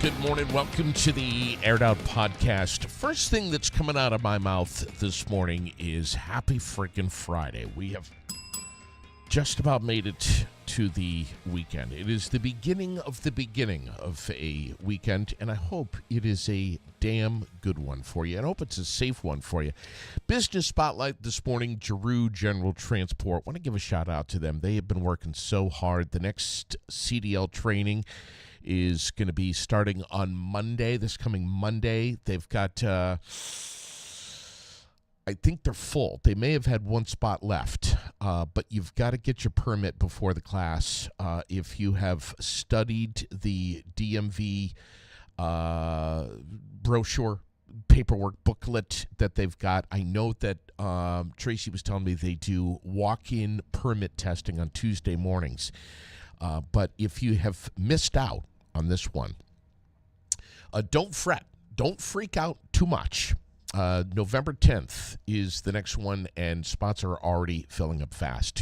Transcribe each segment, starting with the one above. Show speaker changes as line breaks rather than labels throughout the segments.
Good morning. Welcome to the Aired Out Podcast. First thing that's coming out of my mouth this morning is happy freaking Friday. We have just about made it to the weekend. It is the beginning of a weekend, and I hope it is a damn good one for you. I hope it's a safe one for you. Business Spotlight this morning, Giroux General Transport. I want to give a shout out to them. They have been working so hard. The next CDL training is going to be starting on Monday, this coming Monday. They've got, I think they're full. They may have had one spot left, but you've got to get your permit before the class. If you have studied the DMV brochure, paperwork booklet that they've got, I know that Tracy was telling me they do walk-in permit testing on Tuesday mornings. But if you have missed out on this one, don't fret. Don't freak out too much. November 10th is the next one, and spots are already filling up fast.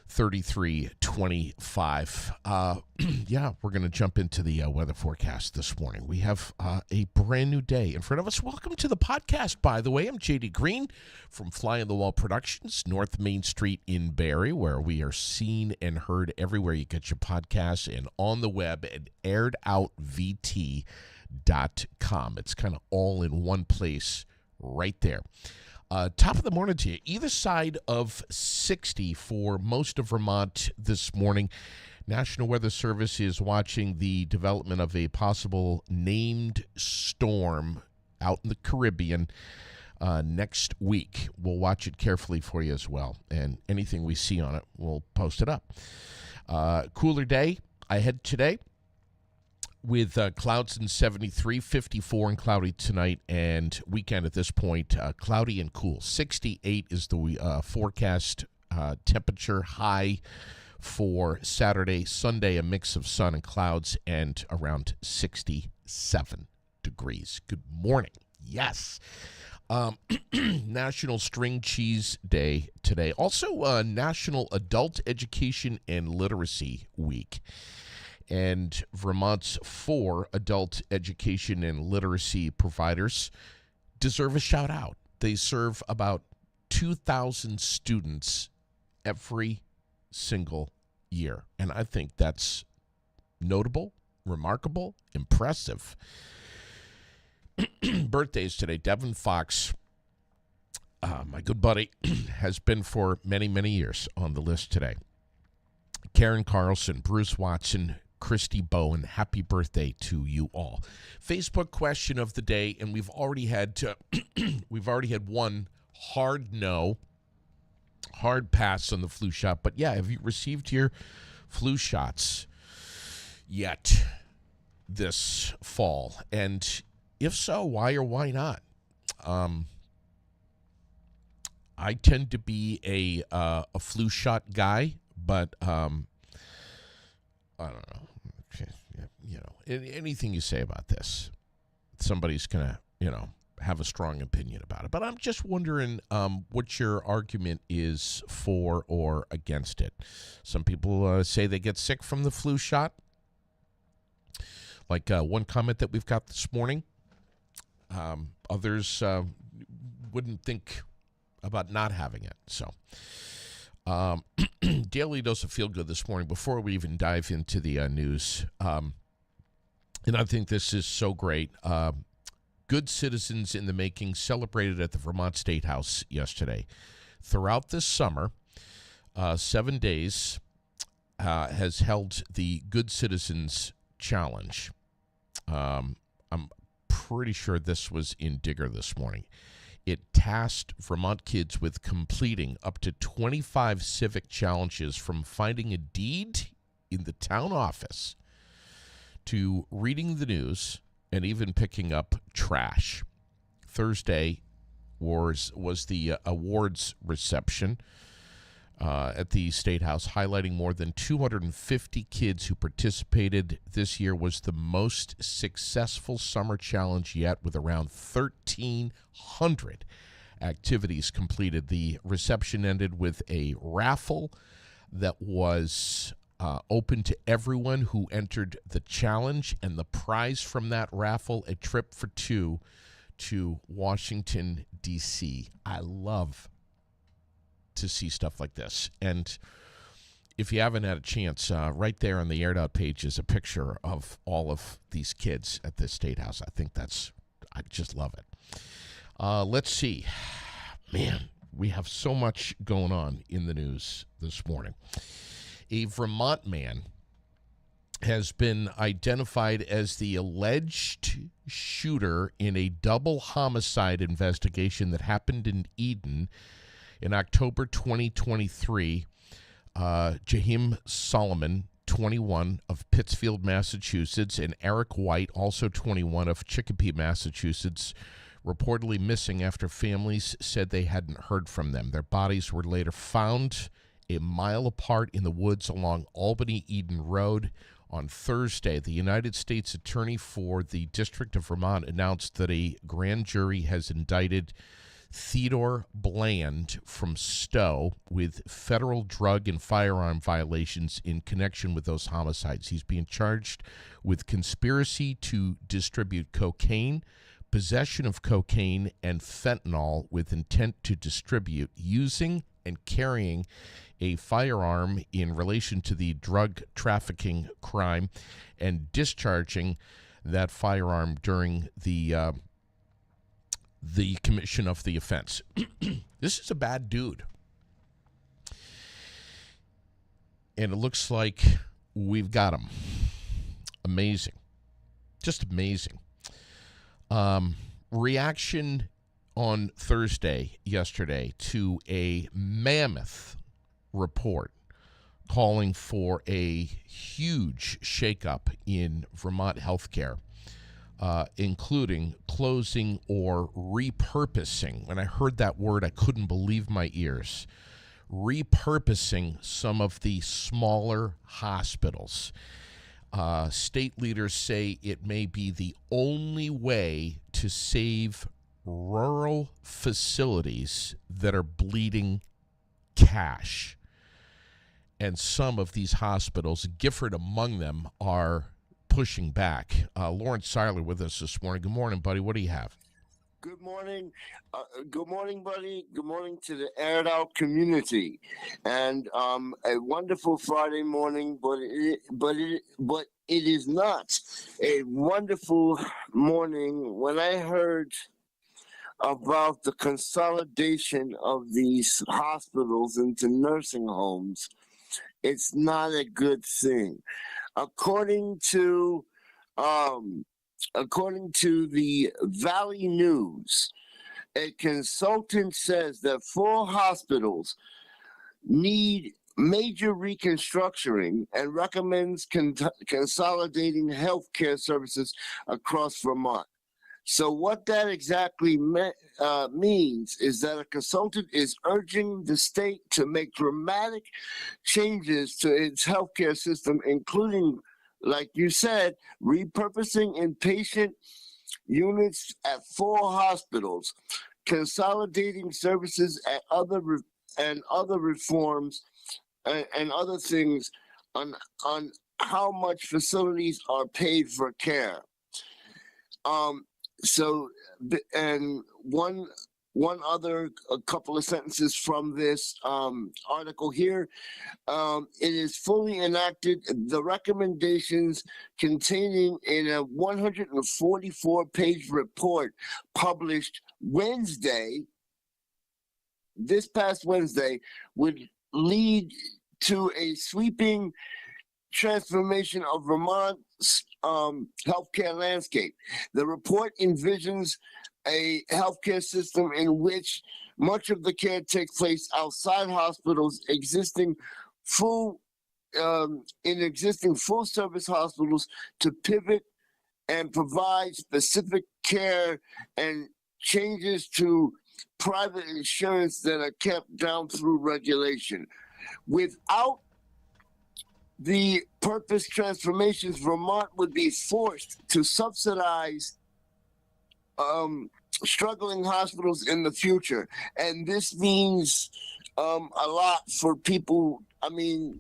279-3325. Yeah, we're going to jump into the weather forecast this morning. We have a brand new day in front of us. Welcome to the podcast, by the way. I'm J.D. Green from Fly on the Wall Productions, North Main Street in Barrie, where we are seen and heard everywhere you get your podcasts and on the web at airedoutVT.com. It's kind of all in one place right there. Top of the morning to you. Either side of 60 for most of Vermont this morning. National Weather Service is watching the development of a possible named storm out in the Caribbean next week. We'll watch it carefully for you as well. And anything we see on it, we'll post it up. Cooler day ahead today, with clouds in 73, 54 and cloudy tonight, and weekend at this point, cloudy and cool. 68 is the forecast temperature. High for Saturday. Sunday, a mix of sun and clouds, and around 67 degrees. Good morning. Yes. National String Cheese Day today. Also, National Adult Education and Literacy Week. And Vermont's 4 adult education and literacy providers deserve a shout out. They serve about 2,000 students every single year. And I think that's notable, remarkable, impressive. Birthdays today. Devin Fox, my good buddy, has been for many, many years on the list today. Karen Carlson, Bruce Watson, Christy Bowen, happy birthday to you all. Facebook question of the day, and we've already had one hard pass on the flu shot. But yeah, have you received your flu shots yet this fall? And if so, why or why not? I tend to be a flu shot guy, but I don't know. You know, anything you say about this, somebody's going to, have a strong opinion about it. But I'm just wondering what your argument is for or against it. Some people say they get sick from the flu shot. Like one comment that we've got this morning. Others wouldn't think about not having it. So Daily Dose of Feel Good this morning, before we even dive into the news. And I think this is so great. Good citizens in the making celebrated at the Vermont State House yesterday. Throughout this summer, 7 days has held the Good Citizens Challenge. I'm pretty sure this was in Digger this morning. It tasked Vermont kids with completing up to 25 civic challenges, from finding a deed in the town office to reading the news and even picking up trash. Thursday was the awards reception at the State House, highlighting more than 250 kids who participated. This year was the most successful summer challenge yet, with around 1,300 activities completed. The reception ended with a raffle that was open to everyone who entered the challenge, and the prize from that raffle, a trip for two to Washington, D.C. I love to see stuff like this. And if you haven't had a chance, right there on the Aired Out page is a picture of all of these kids at the State House. I just love it. Let's see. Man, we have so much going on in the news this morning. A Vermont man has been identified as the alleged shooter in a double homicide investigation that happened in Eden in October 2023. Jahim Solomon, 21, of Pittsfield, Massachusetts, and Eric White, also 21, of Chicopee, Massachusetts, reportedly missing after families said they hadn't heard from them. Their bodies were later found a mile apart in the woods along Albany-Eden Road. On Thursday, the United States Attorney for the District of Vermont announced that a grand jury has indicted Theodore Bland from Stowe with federal drug and firearm violations in connection with those homicides. He's being charged with conspiracy to distribute cocaine, possession of cocaine and fentanyl with intent to distribute, using and carrying a firearm in relation to the drug trafficking crime, and discharging that firearm during the commission of the offense. This is a bad dude. And it looks like we've got him. Amazing. Just amazing. Reaction on yesterday, to a mammoth report calling for a huge shakeup in Vermont healthcare, including closing or repurposing. When I heard that word, I couldn't believe my ears. Repurposing some of the smaller hospitals. State leaders say it may be the only way to save rural facilities that are bleeding cash. And some of these hospitals, Gifford among them, are pushing back. Lawrence Seiler with us this morning. Good morning, buddy. What do you have?
Good morning. Good morning, buddy. Good morning to the Aired Out community. And a wonderful Friday morning, but it is not a wonderful morning when I heard about the consolidation of these hospitals into nursing homes. It's not a good thing. According to the Valley News, a consultant says that 4 hospitals need major reconstructing and recommends consolidating healthcare services across Vermont. So what that exactly means is that a consultant is urging the state to make dramatic changes to its healthcare system, including, like you said, repurposing inpatient units at 4 hospitals, consolidating services at other reforms, and other things on how much facilities are paid for care. And a couple of sentences from this article here. It is fully enacted. The recommendations containing in a 144-page report published this past Wednesday, would lead to a sweeping transformation of Vermont's healthcare landscape. The report envisions a healthcare system in which much of the care takes place outside hospitals, existing full-service hospitals, to pivot and provide specific care, and changes to private insurance that are kept down through regulation. Without the purpose transformations, Vermont would be forced to subsidize struggling hospitals in the future. And this means a lot for people. I mean,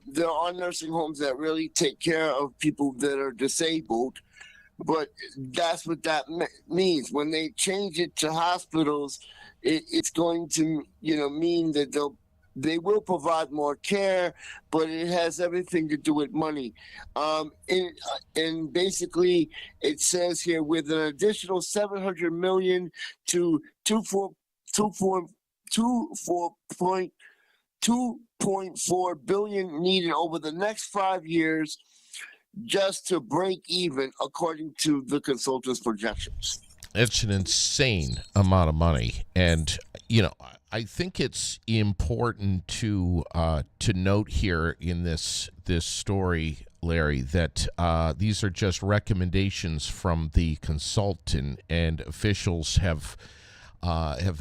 there are nursing homes that really take care of people that are disabled, but that's what that means. When they change it to hospitals, it's going to, mean that they will provide more care, but it has everything to do with money. And basically, it says here with an additional 700 million to 2.4 billion needed over the next 5 years just to break even, according to the consultants' projections.
It's an insane amount of money, and I think it's important to note here in this story, Larry, that these are just recommendations from the consultant, and officials have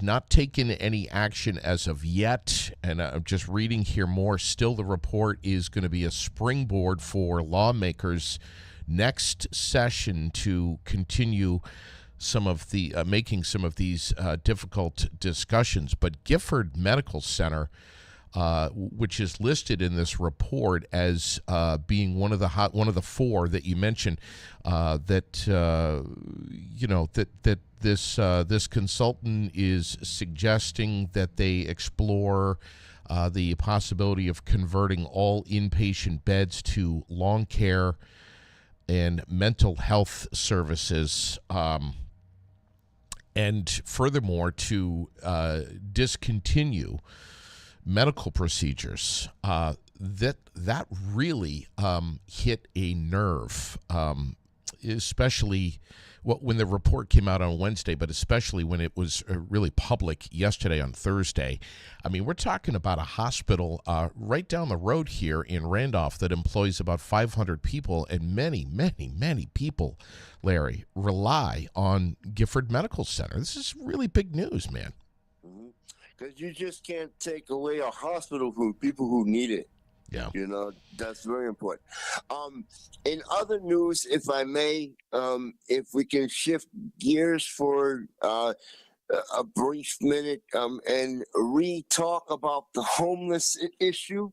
not taken any action as of yet. And I'm just reading here more. Still, the report is going to be a springboard for lawmakers next session to continue some of the making some of these difficult discussions. But Gifford Medical Center, which is listed in this report as being one of the four that you mentioned, that this consultant is suggesting that they explore the possibility of converting all inpatient beds to long care and mental health services. And furthermore, to discontinue medical procedures. That really hit a nerve, especially when the report came out on Wednesday, but especially when it was really public yesterday on Thursday. I mean, we're talking about a hospital right down the road here in Randolph that employs about 500 people, and many, many, many people, Larry, rely on Gifford Medical Center. This is really big news, man.
Because you just can't take away a hospital from people who need it.
Yeah.
That's very important. In other news, if I may, if we can shift gears for a brief minute and re-talk about the homeless issue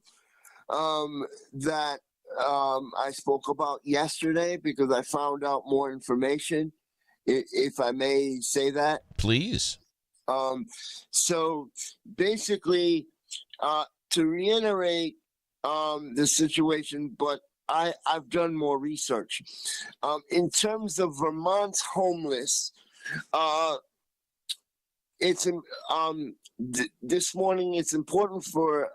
that I spoke about yesterday, because I found out more information, if I may say that.
Please.
So basically, to reiterate the situation, but I've done more research. In terms of Vermont's homeless, it's this morning. It's important for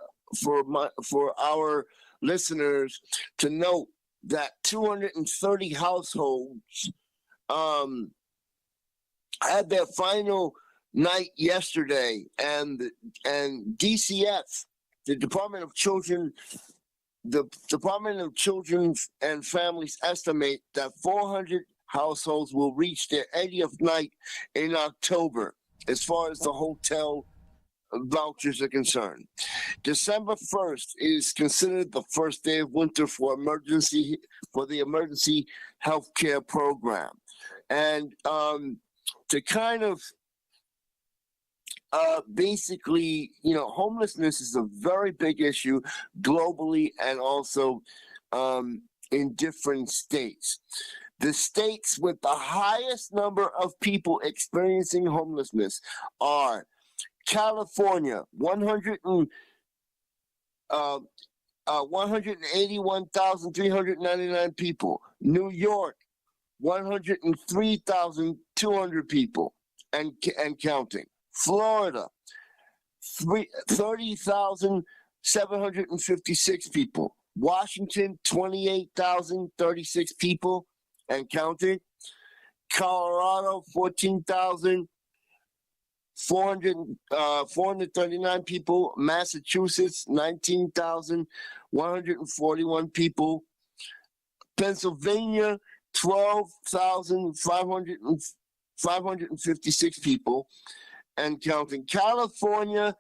our listeners to note that 230 households had their final night yesterday, and DCF, the Department of Children and Families estimate that 400 households will reach their 80th night in October, as far as the hotel vouchers are concerned. December 1st is considered the first day of winter for the emergency health care program. And to kind of basically, homelessness is a very big issue globally and also in different states. The states with the highest number of people experiencing homelessness are California, 181,399 people. New York, 103,200 people and counting. Florida, 30,756 people. Washington, 28,036 people and counting. Colorado, 14,439 people. Massachusetts, 19,141 people. Pennsylvania, 12,556 people and counting. California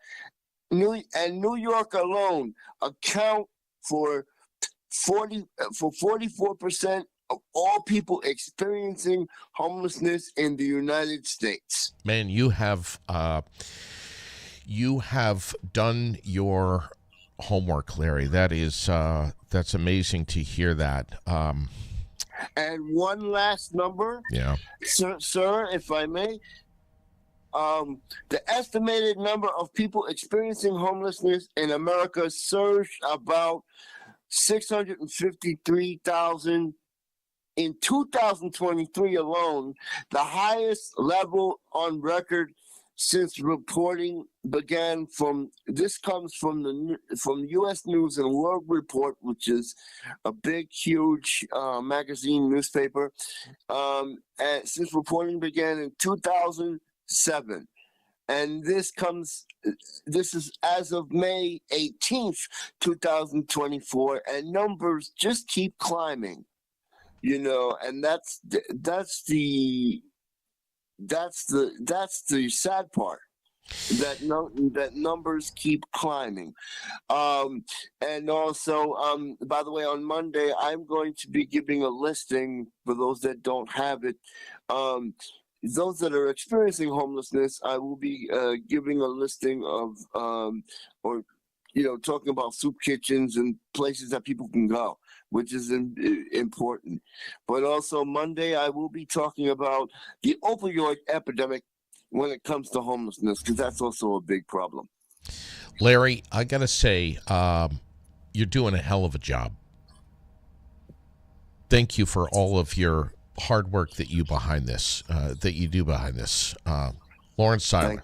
and New York alone account for 44% of all people experiencing homelessness in the United States.
Man, you have done your homework, Larry. That's amazing to hear that.
And one last number,
Yeah.
sir, if I may. The estimated number of people experiencing homelessness in America surged about 653,000 in 2023 alone, the highest level on record since reporting began. This comes from the U.S. News and World Report, which is a big, huge magazine newspaper. And since reporting began in 2007. And this is as of May 18th, 2024, and numbers just keep climbing, and that's the sad part, that numbers keep climbing. And also, by the way, on Monday, I'm going to be giving a listing for those that don't have it. Those that are experiencing homelessness, I will be giving a listing of, talking about soup kitchens and places that people can go, which is important. But also Monday, I will be talking about the opioid epidemic when it comes to homelessness, because that's also a big problem.
Larry, I got to say, you're doing a hell of a job. Thank you for all of your hard work that you do behind this. Lawrence Seiler.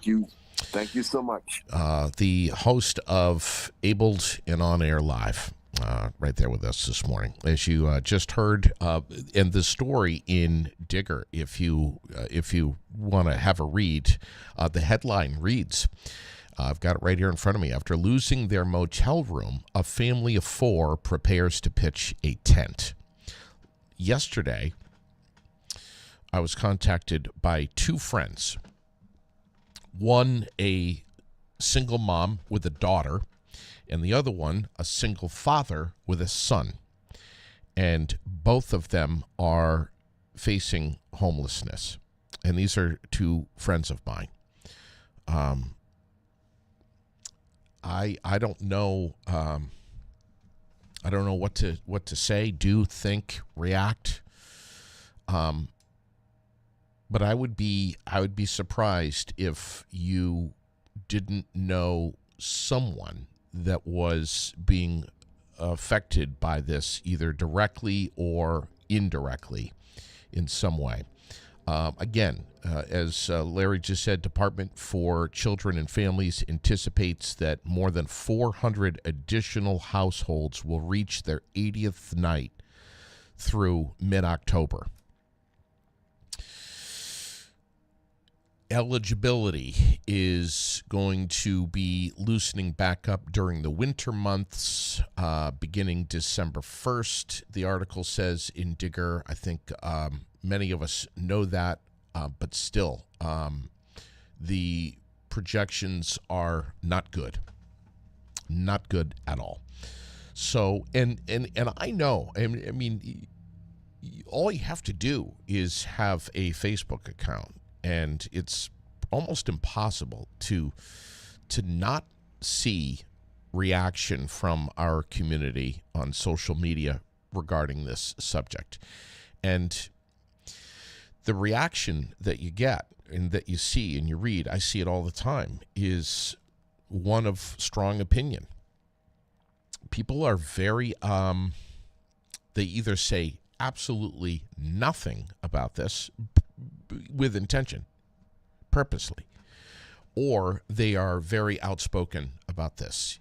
Thank you so much.
The host of Abled and On Air Live, right there with us this morning. As you just heard, and the story in Digger, if you want to have a read, the headline reads, I've got it right here in front of me. After losing their motel room, a family of 4 prepares to pitch a tent. Yesterday, I was contacted by 2 friends. One, a single mom with a daughter, and the other one, a single father with a son. And both of them are facing homelessness. And these are 2 friends of mine. I don't know. I don't know what to say, do, think, react. But I would be surprised if you didn't know someone that was being affected by this, either directly or indirectly in some way. Again, as Larry just said, Department for Children and Families anticipates that more than 400 additional households will reach their 80th night through mid-October. Eligibility is going to be loosening back up during the winter months, beginning December 1st. The article says in Digger. I think many of us know that, but still, the projections are not good. Not good at all. So, and I know, I mean, all you have to do is have a Facebook account. And it's almost impossible to not see reaction from our community on social media regarding this subject. And the reaction that you get and that you see and you read, I see it all the time, is one of strong opinion. People are very, they either say absolutely nothing about this with intention, purposely, or they are very outspoken about this,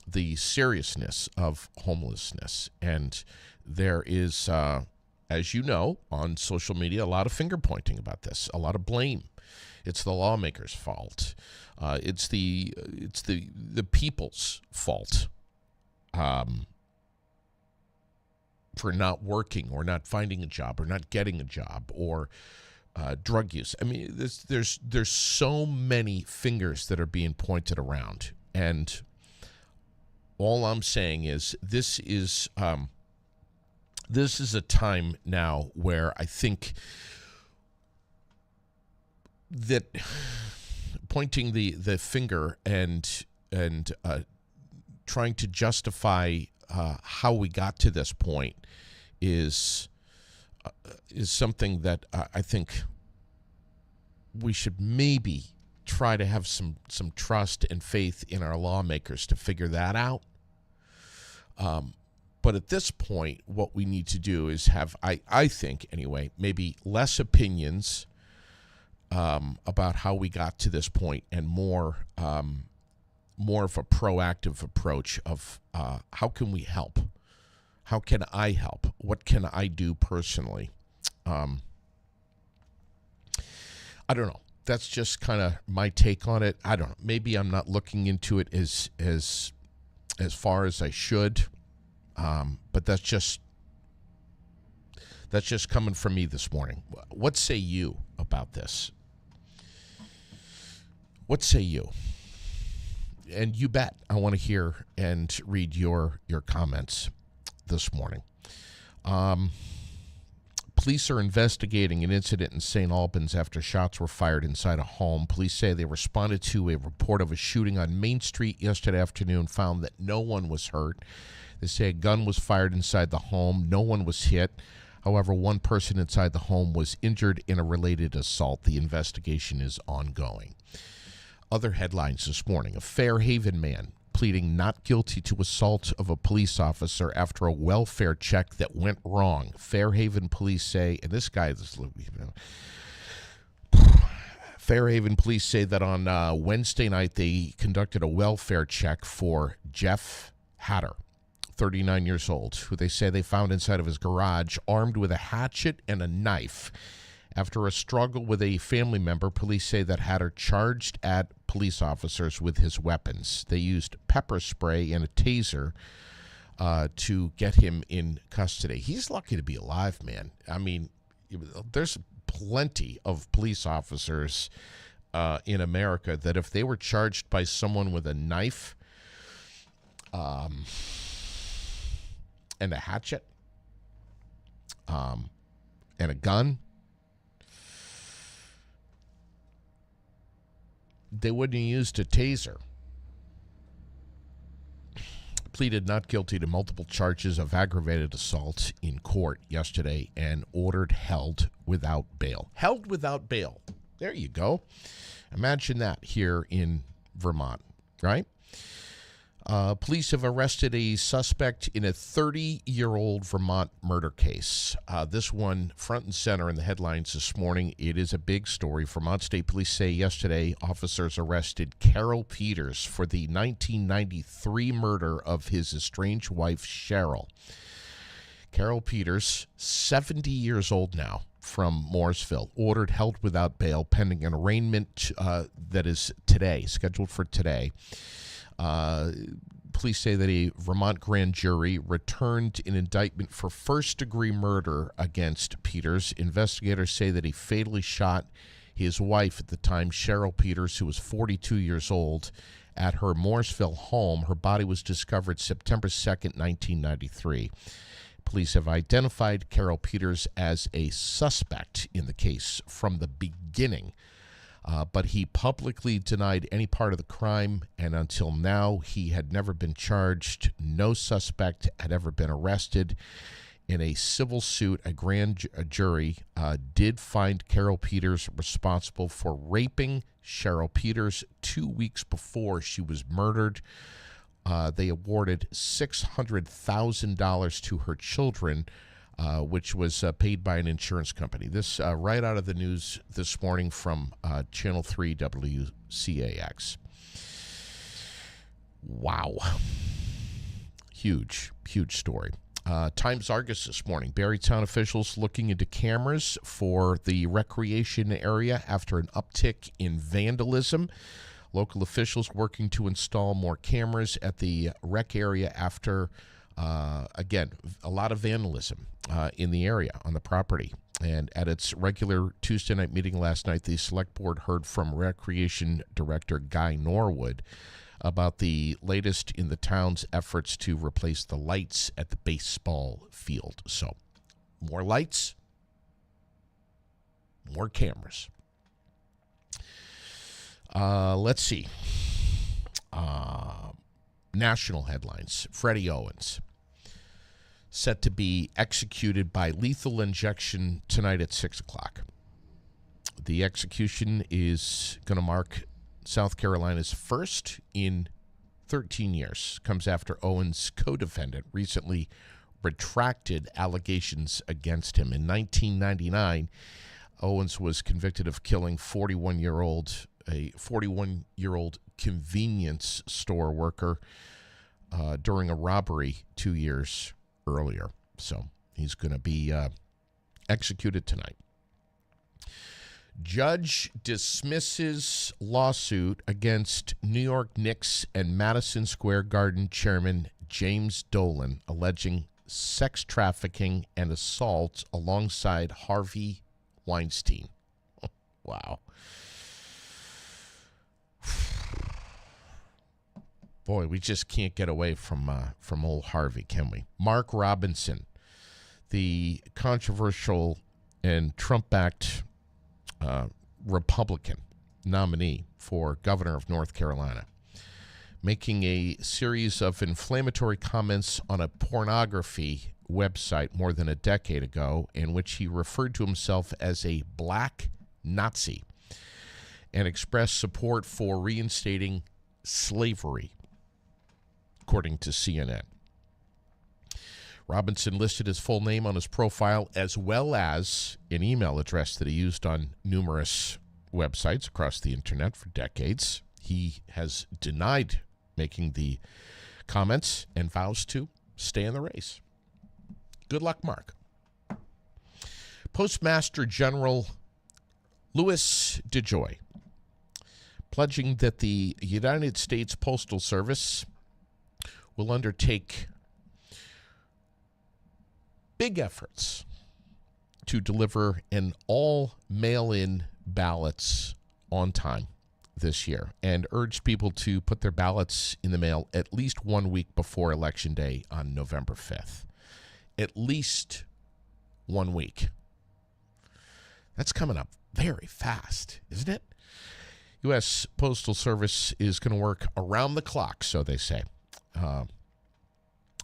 the seriousness of homelessness. And there is, as you know, on social media, a lot of finger pointing about this, a lot of blame. It's the lawmakers' fault. It's the people's fault for not working or not finding a job or not getting a job, or drug use. I mean, there's so many fingers that are being pointed around, and all I'm saying is this is a time now where I think that pointing the finger and trying to justify how we got to this point is something that I think we should maybe try to have some trust and faith in our lawmakers to figure that out. But at this point, what we need to do is have, I think anyway, maybe less opinions about how we got to this point and more of a proactive approach of how can we help? How can I help? What can I do personally? I don't know. That's just kind of my take on it. I don't know. Maybe I'm not looking into it as far as I should. But that's just coming from me this morning. What say you about this? What say you? And you bet I want to hear and read your comments this morning. Police are investigating an incident in St. Albans after shots were fired inside a home. Police say they responded to a report of a shooting on Main Street yesterday afternoon, found that no one was hurt. They say a gun was fired inside the home. No one was hit. However, one person inside the home was injured in a related assault. The investigation is ongoing. Other headlines this morning. A Fairhaven man pleading not guilty to assault of a police officer after a welfare check that went wrong. Fairhaven police say, and this guy, Fairhaven police say that on Wednesday night they conducted a welfare check for Jeff Hatter, 39 years old, who they say they found inside of his garage armed with a hatchet and a knife. After a struggle with a family member, police say that Hatter charged at police officers with his weapons. They used pepper spray and a taser to get him in custody. He's lucky to be alive, man. I mean, there's plenty of police officers in America that if they were charged by someone with a knife and a hatchet and a gun, they wouldn't have used a taser. Pleaded not guilty to multiple charges of aggravated assault in court yesterday and ordered held without bail. Held without bail. There you go. Imagine that here in Vermont, right? Police have arrested a suspect in a 30-year-old Vermont murder case. This one front and center in the headlines this morning. It is a big story. Vermont State Police say yesterday officers arrested Carol Peters for the 1993 murder of his estranged wife, Cheryl. Carol Peters, 70 years old now, from Mooresville, ordered held without bail pending an arraignment that is today, scheduled for today. Police say that a Vermont grand jury returned an indictment for first-degree murder against Peters. Investigators say that he fatally shot his wife at the time, Cheryl Peters, who was 42 years old, at her Mooresville home. Her body was discovered September 2nd, 1993. Police have identified Carol Peters as a suspect in the case from the beginning. But he publicly denied any part of the crime, and until now, he had never been charged. No suspect had ever been arrested. In a civil suit, a grand jury did find Carol Peters responsible for raping Cheryl Peters 2 weeks before she was murdered. They awarded $600,000 to her children, which was paid by an insurance company. This right out of the news this morning from Channel 3 WCAX. Wow. Huge, huge story. Times Argus this morning. Barrytown officials looking into cameras for the recreation area after an uptick in vandalism. Local officials working to install more cameras at the rec area after, again, a lot of vandalism in the area on the property. And at its regular Tuesday night meeting last night, the select board heard from Recreation Director Guy Norwood about the latest in the town's efforts to replace the lights at the baseball field. So, more lights, more cameras. Let's see. national headlines. Freddie Owens, set to be executed by lethal injection tonight at 6 o'clock. The execution is going to mark South Carolina's first in 13 years. Comes after Owens' co-defendant recently retracted allegations against him. In 1999, Owens was convicted of killing a 41-year-old convenience store worker during a robbery 2 years earlier. So he's going to be executed tonight. Judge dismisses lawsuit against New York Knicks and Madison Square Garden chairman James Dolan, alleging sex trafficking and assault alongside Harvey Weinstein. Wow. Boy, we just can't get away from old Harvey, can we? Mark Robinson, the controversial and Trump-backed Republican nominee for governor of North Carolina, making a series of inflammatory comments on a pornography website more than a decade ago, in which he referred to himself as a black Nazi and expressed support for reinstating slavery, according to CNN. Robinson listed his full name on his profile, as well as an email address that he used on numerous websites across the internet for decades. He has denied making the comments and vows to stay in the race. Good luck, Mark. Postmaster General Louis DeJoy pledging that the United States Postal Service will undertake big efforts to deliver an all mail-in ballots on time this year, and urged people to put their ballots in the mail at least 1 week before Election Day on November 5th. At least 1 week. That's coming up very fast, isn't it? U.S. Postal Service is going to work around the clock, so they say,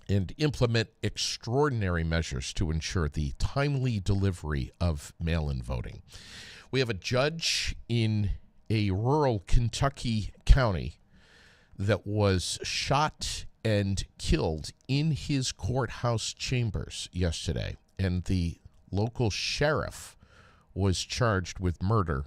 and implement extraordinary measures to ensure the timely delivery of mail-in voting. We have a judge in a rural Kentucky county that was shot and killed in his courthouse chambers yesterday, and the local sheriff was charged with murder.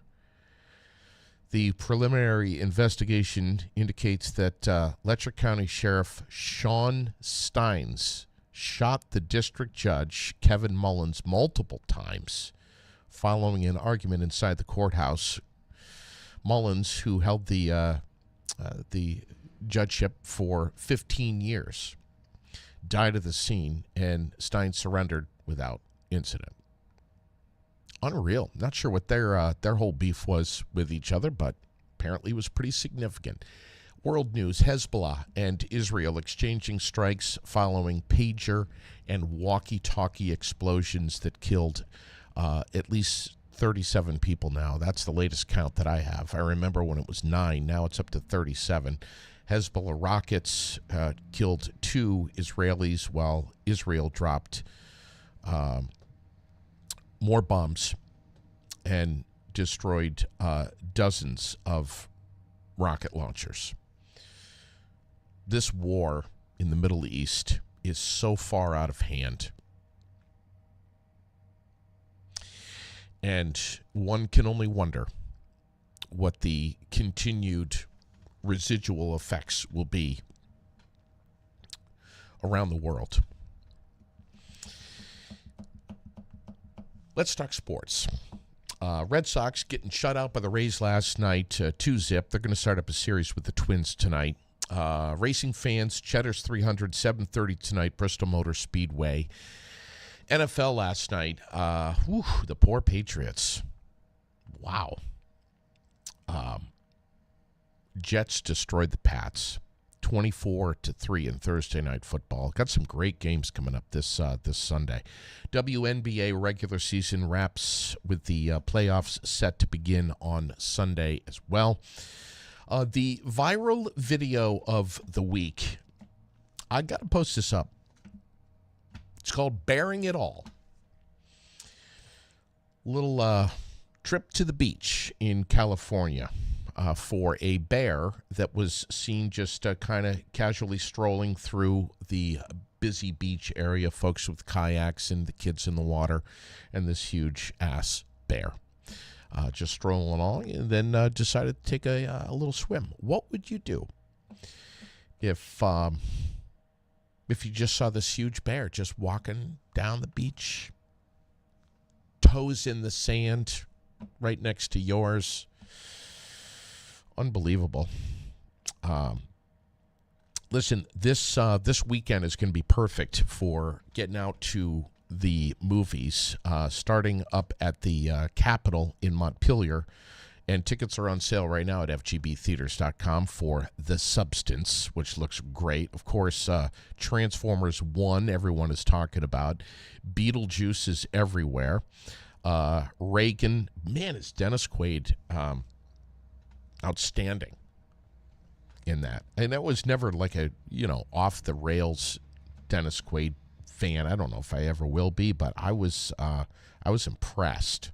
The preliminary investigation indicates that Letcher County Sheriff Sean Steins shot the district judge, Kevin Mullins, multiple times following an argument inside the courthouse. Mullins, who held the judgeship for 15 years, died at the scene, and Steins surrendered without incident. Unreal. Not sure what their whole beef was with each other, but apparently it was pretty significant. World news: Hezbollah and Israel exchanging strikes following pager and walkie-talkie explosions that killed at least 37 people now. That's the latest count that I have. I remember when it was 9. Now it's up to 37. Hezbollah rockets killed 2 Israelis, while Israel dropped more bombs and destroyed dozens of rocket launchers. This war in the Middle East is so far out of hand. And one can only wonder what the continued residual effects will be around the world. Let's talk sports. Red Sox getting shut out by the Rays last night, 2-0. They're going to start up a series with the Twins tonight. Racing fans, Cheddar's 300, 7:30 tonight, Bristol Motor Speedway. NFL last night, the poor Patriots. Wow. Jets destroyed the Pats, 24-3 in Thursday Night Football. Got some great games coming up this Sunday. WNBA regular season wraps with the playoffs set to begin on Sunday as well. The viral video of the week I got to post this up. It's called Bearing It All. Little trip to the beach in California for a bear that was seen just kind of casually strolling through the busy beach area, folks with kayaks and the kids in the water, and this huge ass bear just strolling along, and then decided to take a little swim. What would you do if you just saw this huge bear just walking down the beach, toes in the sand, right next to yours? Unbelievable. Listen, this weekend is going to be perfect for getting out to the movies, starting up at the Capitol in Montpelier. And tickets are on sale right now at fgbtheaters.com for The Substance, which looks great. Of course, Transformers 1, everyone is talking about. Beetlejuice is everywhere. Reagan, man, is Dennis Quaid outstanding in that. And that was never like a, off-the-rails Dennis Quaid fan. I don't know if I ever will be, but I was impressed.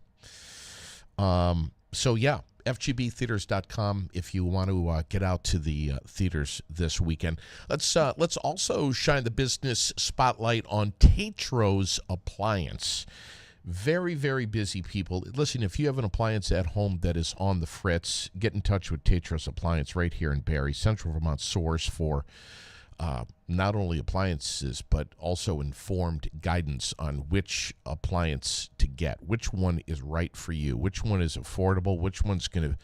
So, yeah, fgbtheaters.com if you want to get out to the theaters this weekend. Let's also shine the business spotlight on Tetros Appliance. Very, very busy people. Listen, if you have an appliance at home that is on the fritz, get in touch with Tetros Appliance right here in Barrie, Central Vermont source for not only appliances, but also informed guidance on which appliance to get, which one is right for you, which one is affordable, which one's going to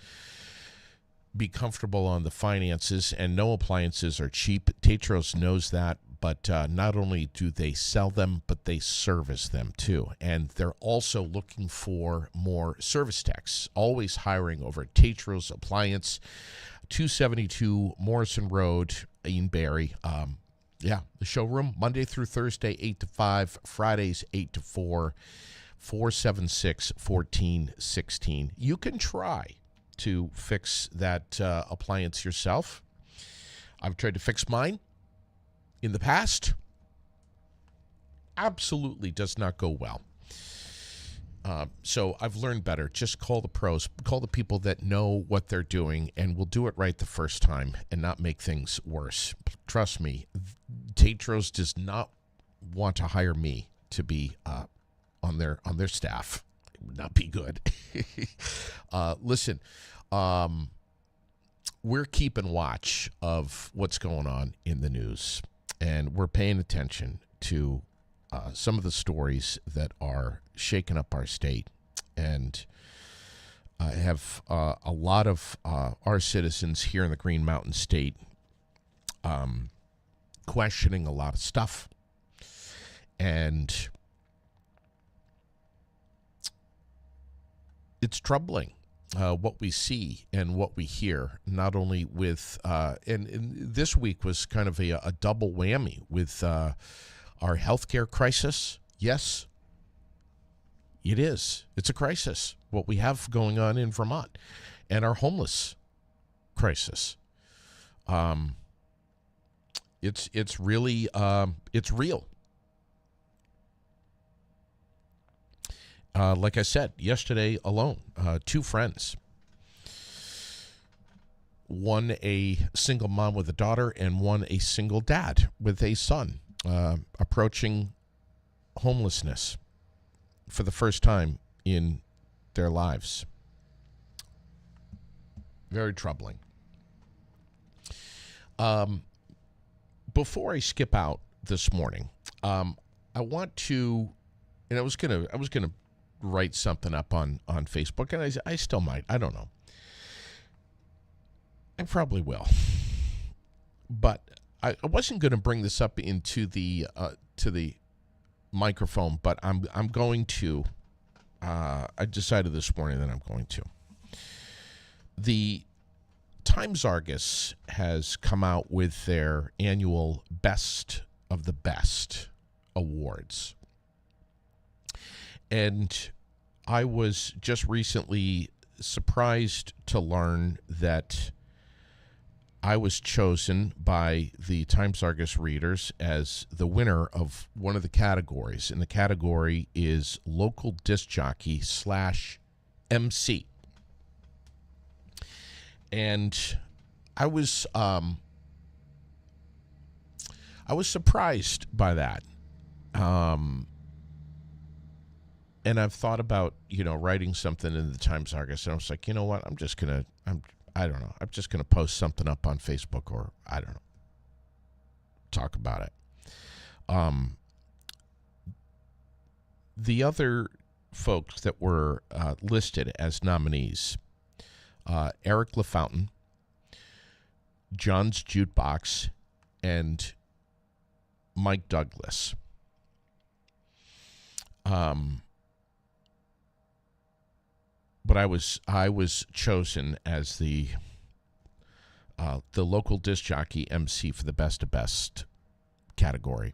be comfortable on the finances, and no appliances are cheap. Tetros knows that, but not only do they sell them, but they service them too. And they're also looking for more service techs, always hiring over at Tetros Appliance, 272 Morrison Road in Barrie. The showroom, Monday through Thursday, 8 to 5, Fridays, 8 to 4, 476-1416. You can try to fix that appliance yourself. I've tried to fix mine in the past. Absolutely does not go well. So I've learned better. Just call the pros, call the people that know what they're doing, and will do it right the first time and not make things worse. Trust me, Tetros does not want to hire me to be on their staff. It would not be good. Listen, we're keeping watch of what's going on in the news, and we're paying attention to some of the stories that are shaking up our state, and have a lot of our citizens here in the Green Mountain State questioning a lot of stuff. And it's troubling what we see and what we hear, not only with, and this week was kind of a double whammy with our healthcare crisis. Yes, it is. It's a crisis, what we have going on in Vermont, and our homeless crisis. It's really, it's real. Like I said, yesterday alone, two friends, one a single mom with a daughter and one a single dad with a son, approaching homelessness for the first time in their lives. Very troubling. Before I skip out this morning, I want to, and I was gonna write something up on Facebook, and I still might. I don't know. I probably will, but I wasn't going to bring this up into the to the microphone, but I'm going to. I decided this morning that I'm going to. The Times Argus has come out with their annual Best of the Best awards. And I was just recently surprised to learn that I was chosen by the Times-Argus readers as the winner of one of the categories, and the category is local disc jockey / MC. And I was surprised by that. And I've thought about, writing something in the Times-Argus, and I was like, you know what? I'm just going to post something up on Facebook, or I don't know, talk about it. The other folks that were listed as nominees, Eric LaFountain, John's Jukebox, and Mike Douglas. But I was chosen as the local disc jockey MC for the best of best category.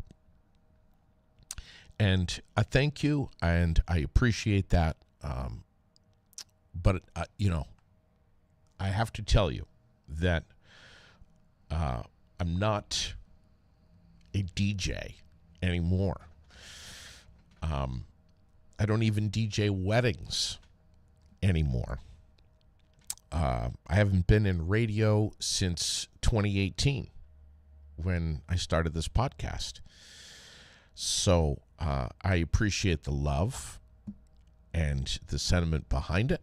And I thank you, and I appreciate that. But I have to tell you that I'm not a DJ anymore. I don't even DJ weddings anymore. I haven't been in radio since 2018 when I started this podcast. So I appreciate the love and the sentiment behind it.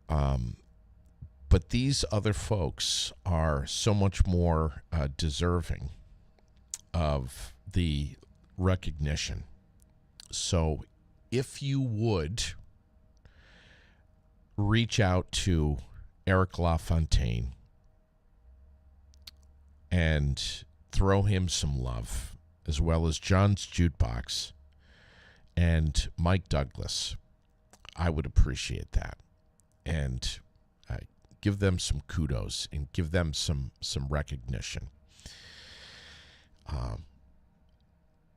But these other folks are so much more deserving of the recognition. So if you would reach out to Eric LaFontaine and throw him some love, as well as John's Jukebox and Mike Douglas, I would appreciate that. And give them some kudos and give them some recognition.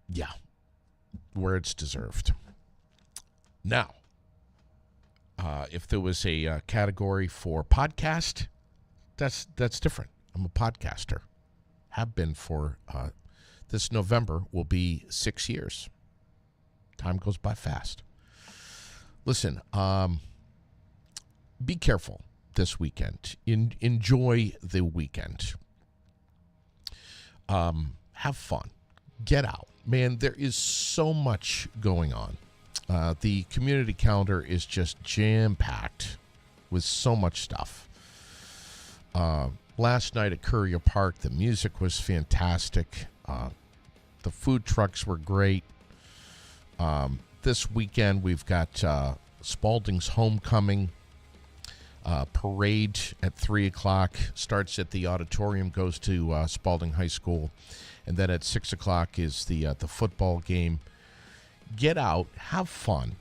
Yeah, where it's deserved. Now, if there was a category for podcast, that's different. I'm a podcaster. Have been for this November will be 6 years. Time goes by fast. Listen, be careful this weekend. Enjoy the weekend. Have fun. Get out. Man, there is so much going on. The community calendar is just jam-packed with so much stuff. Last night at Courier Park, the music was fantastic. The food trucks were great. This weekend, we've got Spalding's Homecoming parade at 3 o'clock. Starts at the auditorium, goes to Spalding High School. And then at 6 o'clock is the football game. Get out, have fun.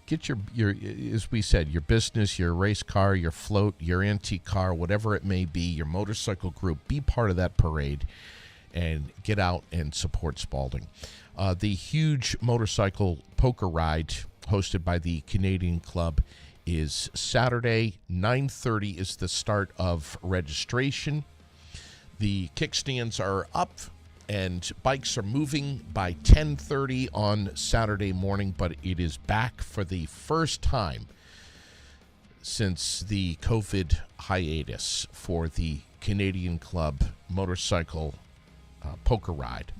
Get your, as we said, your business, your race car, your float, your antique car, whatever it may be, your motorcycle group. Be part of that parade and get out and support Spalding. The huge motorcycle poker ride hosted by the Canadian Club is Saturday. 9:30 is the start of registration. The kickstands are up and bikes are moving by 10:30 on Saturday morning, but it is back for the first time since the COVID hiatus for the Canadian Club motorcycle poker ride.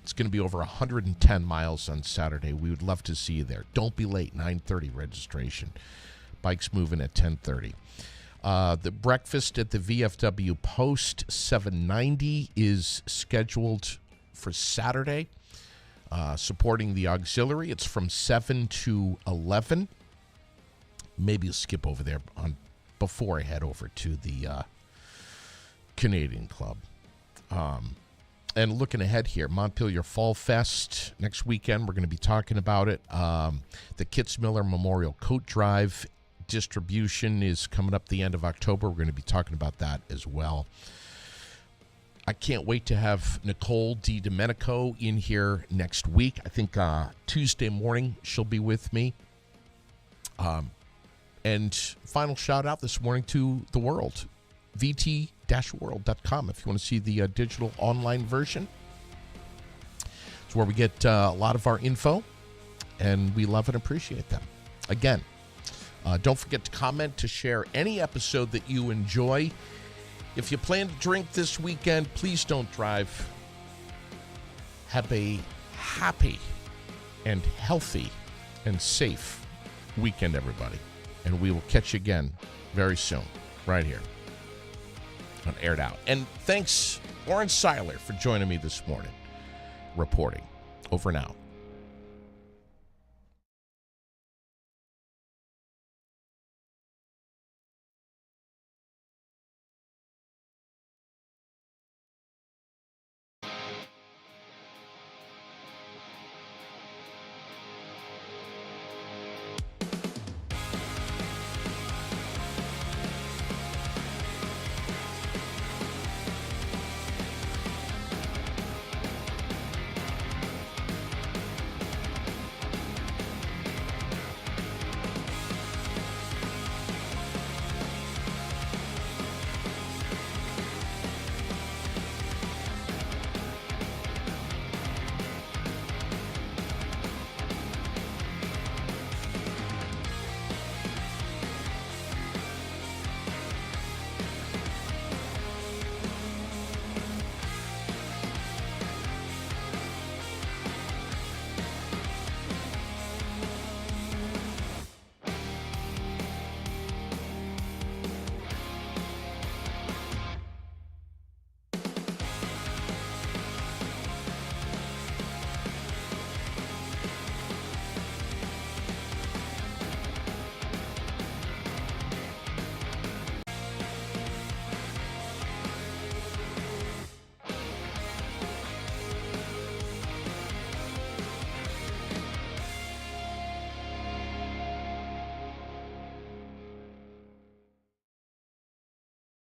It's going to be over 110 miles on Saturday. We would love to see you there. Don't be late, 9:30 registration. Bikes moving at 10:30. The breakfast at the VFW Post 790 is scheduled for Saturday, supporting the auxiliary. It's from 7 to 11. Maybe you'll skip over there before I head over to the Canadian Club. And looking ahead here, Montpelier Fall Fest next weekend. We're going to be talking about it. The Kitzmiller Memorial Coat Drive distribution is coming up the end of October. We're going to be talking about that as well. I can't wait to have Nicole DiDomenico in here next week. I think Tuesday morning she'll be with me. And final shout out this morning to the world. vt-world.com if you want to see the digital online version. It's where we get a lot of our info, and we love and appreciate them. Again, don't forget to comment, to share any episode that you enjoy. If you plan to drink this weekend, please don't drive. Have a happy and healthy and safe weekend, everybody. And we will catch you again very soon, right here on Aired Out. And thanks, Oren Seiler, for joining me this morning, reporting. Over and out.